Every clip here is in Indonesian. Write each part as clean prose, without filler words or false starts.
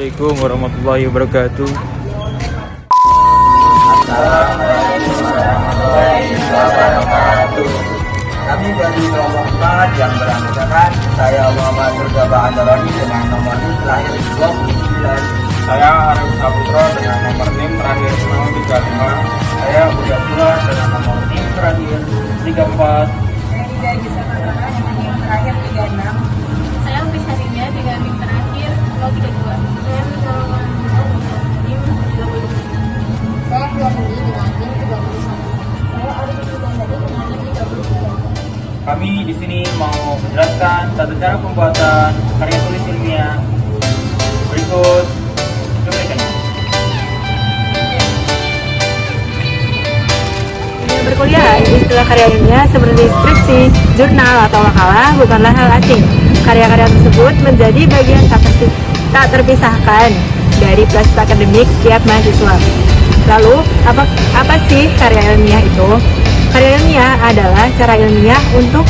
Assalamualaikum warahmatullahi wabarakatuh. Assalamualaikum warahmatullahi wabarakatuh. Kami dari kelompok 4 yang beranggotakan saya Muhammad Murtaba Andalani dengan nomor NIM terakhir 29. Saya Arif Saputra dengan nomor NIM terakhir 035. Saya Buya Pula dengan nomor NIM terakhir 34. Saya Rida Gisa Pratama dengan NIM terakhir 36. Saya Lupis Harinya dengan NIM terakhir 032. Saya Mitra dengan NIM 30. Saya Fiani dengan NIM 31. Saya Arif Sudandari dengan NIM 33. Kami di sini mau menjelaskan tata cara pembuatan karya tulis ilmiah. Berikut cuplikannya. Dunia berkuliah, istilah karya ilmiah seperti skripsi, jurnal, atau makalah bukanlah hal asing. Karya-karya tersebut menjadi bagian tak terpisahkan dari proses akademik setiap mahasiswa. Lalu, apa sih karya ilmiah itu? Karya ilmiah adalah cara ilmiah untuk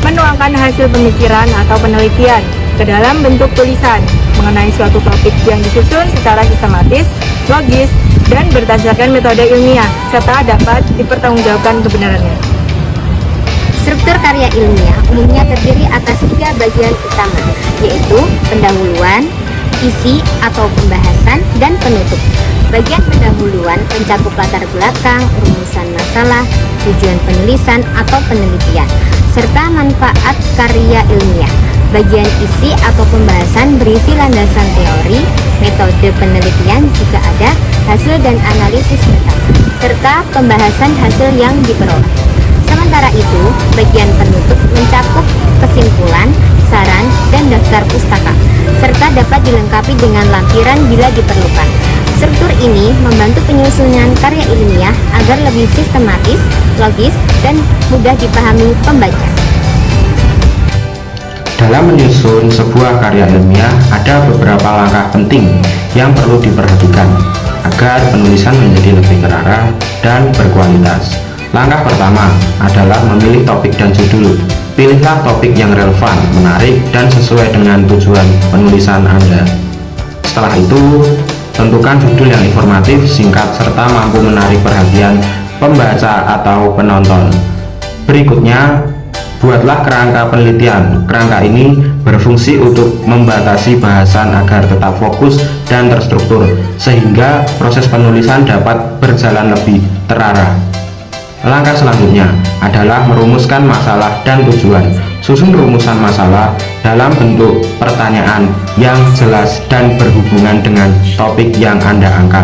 menuangkan hasil pemikiran atau penelitian ke dalam bentuk tulisan mengenai suatu topik yang disusun secara sistematis, logis, dan berdasarkan metode ilmiah, serta dapat dipertanggungjawabkan kebenarannya. Struktur karya ilmiah umumnya terdiri atas 3 bagian utama, yaitu pendahuluan, isi atau pembahasan, dan penutup. Bagian pendahuluan mencakup latar belakang, rumusan masalah, tujuan penulisan atau penelitian, serta manfaat karya ilmiah. Bagian isi atau pembahasan berisi landasan teori, metode penelitian jika ada, hasil dan analisis data, serta pembahasan hasil yang diperoleh. Sementara itu, bagian penutup mencakup kesimpulan, saran, dan daftar pustaka, serta dapat dilengkapi dengan lampiran bila diperlukan. Struktur ini membantu penyusunan karya ilmiah agar lebih sistematis, logis, dan mudah dipahami pembaca. Dalam menyusun sebuah karya ilmiah, ada beberapa langkah penting yang perlu diperhatikan agar penulisan menjadi lebih terarah dan berkualitas. Langkah pertama adalah memilih topik dan judul. Pilihlah topik yang relevan, menarik, dan sesuai dengan tujuan penulisan Anda. Setelah itu, tentukan judul yang informatif, singkat, serta mampu menarik perhatian pembaca atau penonton. Berikutnya, buatlah kerangka penelitian. Kerangka ini berfungsi untuk membatasi bahasan agar tetap fokus dan terstruktur, sehingga proses penulisan dapat berjalan lebih terarah. Langkah selanjutnya adalah merumuskan masalah dan tujuan. Susun rumusan masalah dalam bentuk pertanyaan yang jelas dan berhubungan dengan topik yang Anda angkat.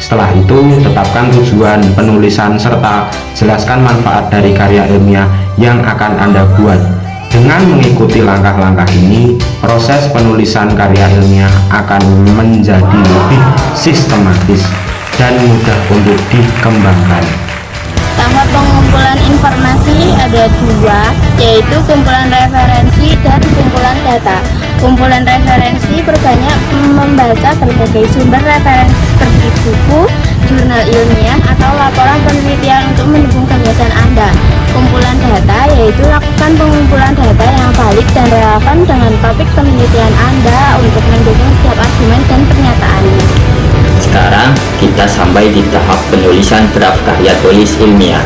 Setelah itu, tetapkan tujuan penulisan serta jelaskan manfaat dari karya ilmiah yang akan Anda buat. Dengan mengikuti langkah-langkah ini, proses penulisan karya ilmiah akan menjadi lebih sistematis dan mudah untuk dikembangkan. Tahap pengumpulan informasi ada 2, yaitu kumpulan referensi dan kumpulan data. Kumpulan referensi berbanyak membaca berbagai sumber referensi seperti buku, jurnal ilmiah, atau laporan penelitian untuk mendukung gagasan Anda. Kumpulan data yaitu lakukan pengumpulan data yang valid dan relevan dengan topik penelitian Anda untuk mendukung setiap argumen dan pernyataannya. Sekarang kita sampai di tahap penulisan draft karya tulis ilmiah.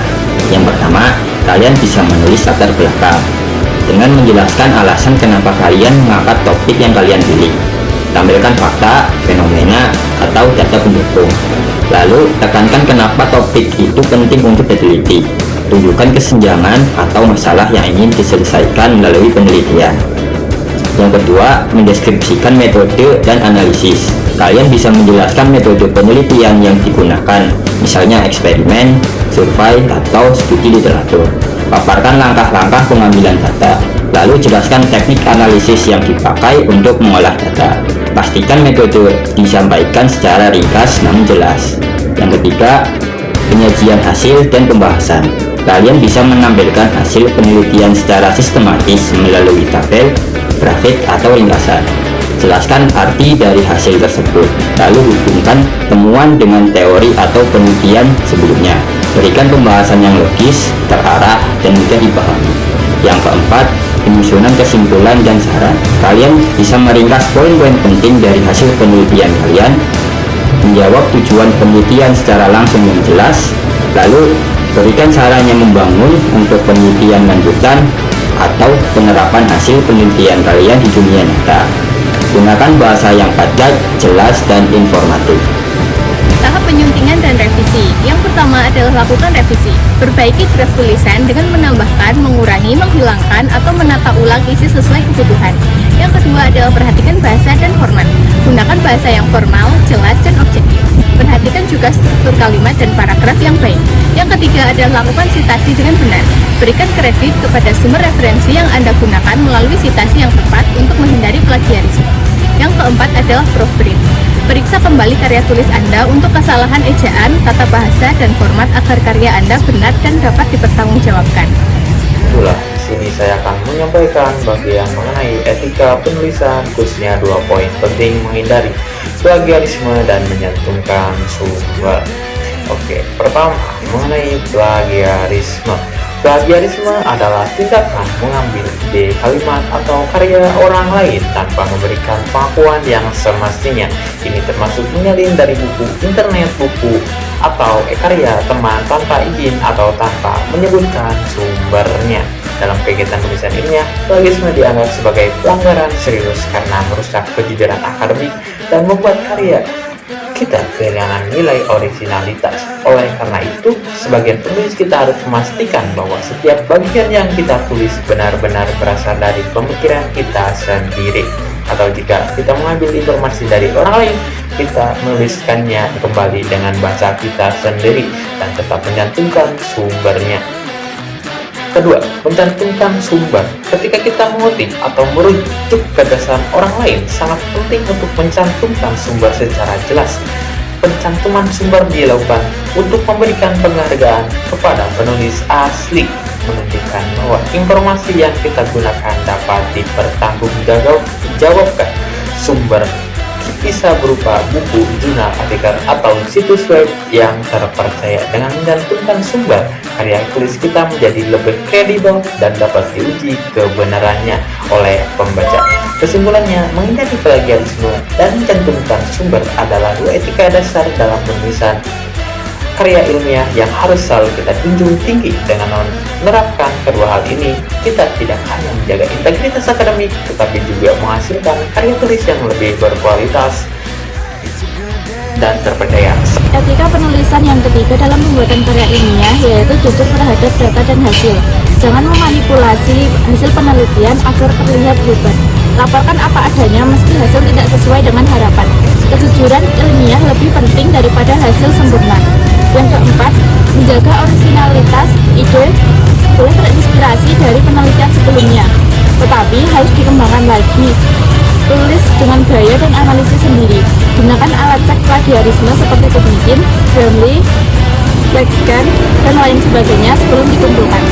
Yang pertama, kalian bisa menulis latar belakang dengan menjelaskan alasan kenapa kalian mengangkat topik yang kalian pilih. Tampilkan fakta, fenomena, atau data pendukung. Lalu, tekankan kenapa topik itu penting untuk diteliti. Tunjukkan kesenjangan atau masalah yang ingin diselesaikan melalui penelitian. Yang kedua, mendeskripsikan metode dan analisis. Kalian bisa menjelaskan metode penelitian yang digunakan, misalnya eksperimen, survei, atau studi literatur. Paparkan langkah-langkah pengambilan data, lalu jelaskan teknik analisis yang dipakai untuk mengolah data. Pastikan metode disampaikan secara ringkas namun jelas. Yang ketiga, penyajian hasil dan pembahasan. Kalian bisa menampilkan hasil penelitian secara sistematis melalui tabel, grafik, atau ringkasan. Jelaskan arti dari hasil tersebut, lalu hubungkan temuan dengan teori atau penelitian sebelumnya. Berikan pembahasan yang logis, terarah, dan mudah dipahami. Yang keempat, penyusunan kesimpulan dan saran. Kalian bisa meringkas poin-poin penting dari hasil penelitian kalian, menjawab tujuan penelitian secara langsung dan jelas, lalu berikan saran yang membangun untuk penelitian lanjutan atau penerapan hasil penelitian kalian di dunia nyata. Gunakan bahasa yang padat, jelas, dan informatif. Tahap penyuntingan dan revisi. Yang pertama adalah lakukan revisi. Perbaiki draft tulisan dengan menambahkan, mengurangi, menghilangkan, atau menata ulang isi sesuai kebutuhan. Yang kedua adalah perhatikan bahasa dan format. Gunakan bahasa yang formal, jelas, dan objektif. Perhatikan juga struktur kalimat dan paragraf yang baik. Yang ketiga adalah lakukan citasi dengan benar. Berikan kredit kepada sumber referensi yang Anda gunakan melalui citasi yang tepat untuk menghindari plagiarisme. Yang keempat adalah proofread. Periksa kembali karya tulis Anda untuk kesalahan ejaan, tata bahasa, dan format agar karya Anda benar dan dapat dipertanggungjawabkan. Itulah, di sini saya akan menyampaikan bagian mengenai etika penulisan, khususnya 2 poin penting menghindari plagiarisme dan menyantumkan sumber. Oke, pertama mengenai plagiarisme. Plagiarisme adalah tindakan mengambil ide, kalimat, atau karya orang lain tanpa memberikan pengakuan yang semestinya. Ini termasuk menyalin dari buku internet, buku, atau karya teman tanpa izin atau tanpa menyebutkan sumbernya. Dalam kegiatan tulisan ilmiah, plagiarisme dianggap sebagai pelanggaran serius karena merusak kejujuran akademik dan membuat karya kita kehilangan nilai originalitas. Oleh karena itu, sebagian penulis kita harus memastikan bahwa setiap bagian yang kita tulis benar-benar berasal dari pemikiran kita sendiri. Atau jika kita mengambil informasi dari orang lain, kita menuliskannya kembali dengan bahasa kita sendiri dan tetap mencantumkan sumbernya. Kedua, mencantumkan sumber. Ketika kita mengutip atau merujuk gagasan orang lain, sangat penting untuk mencantumkan sumber secara jelas. Pencantuman sumber dilakukan untuk memberikan penghargaan kepada penulis asli, menunjukkan bahwa informasi yang kita gunakan dapat dipertanggungjawabkan. Sumber bisa berupa buku, jurnal, artikel, atau situs web yang terpercaya. Dengan mencantumkan sumber, karya tulis kita menjadi lebih kredibel dan dapat diuji kebenarannya oleh pembaca. Kesimpulannya, menghindari plagiarisme dan mencantumkan sumber adalah 2 etika dasar dalam penulisan karya ilmiah yang harus selalu kita junjung tinggi. Dengan menerapkan kedua hal ini, kita tidak hanya menjaga integritas akademik, tetapi juga menghasilkan karya tulis yang lebih berkualitas dan terpercaya. Etika penulisan yang ketiga dalam pembuatan karya ilmiah yaitu jujur terhadap data dan hasil. Jangan memanipulasi hasil penelitian agar terlihat hebat. Laporkan apa adanya meski hasil tidak sesuai dengan harapan. Kejujuran ilmiah lebih penting daripada hasil sempurna. Yang keempat, menjaga originalitas ide. Boleh terinspirasi dari penelitian sebelumnya, tetapi harus dikembangkan lagi. Tulis dengan gaya dan analisis sendiri. Gunakan alat cek plagiarisme seperti Cognition, Grammarly, Lexicon, dan lain sebagainya sebelum dikumpulkan.